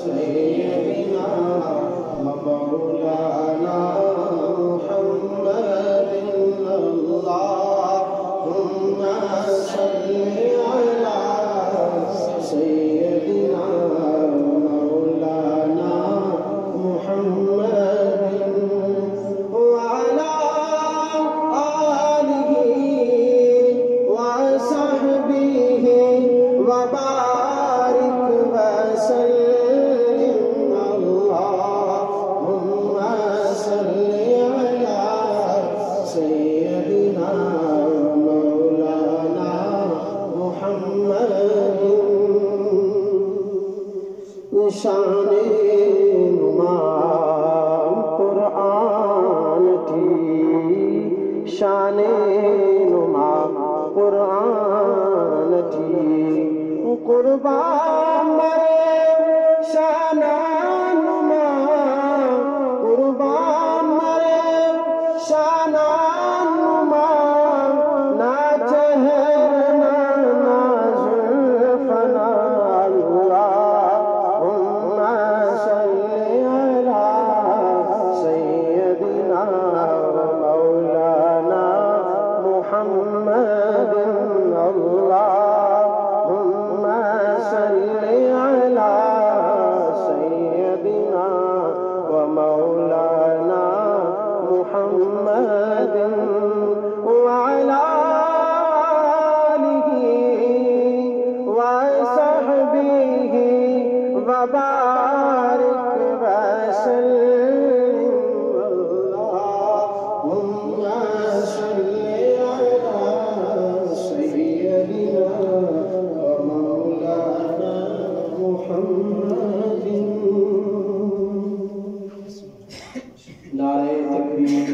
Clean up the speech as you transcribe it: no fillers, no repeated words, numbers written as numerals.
سيدنا ومولانا محمد اللهم صل على سيدنا ومولانا محمد وعلى آله وصحبه وبارك وسلم اللهم صل على سيدنا مولانا محمد شان نمام قرآن تھی شان نمام قرآن تھی قربان مرے شان نمام قربان مرے شان نمام نہ چہر نہ زلف نہ اللہم صل علی سیدنا مولانا محمد اللہم صل علی سیدنا ومولانا محمد وعلى آله وصحبه وبارك وسلم اللهم صل على سيدنا ومولانا محمد نعرہ تکبیر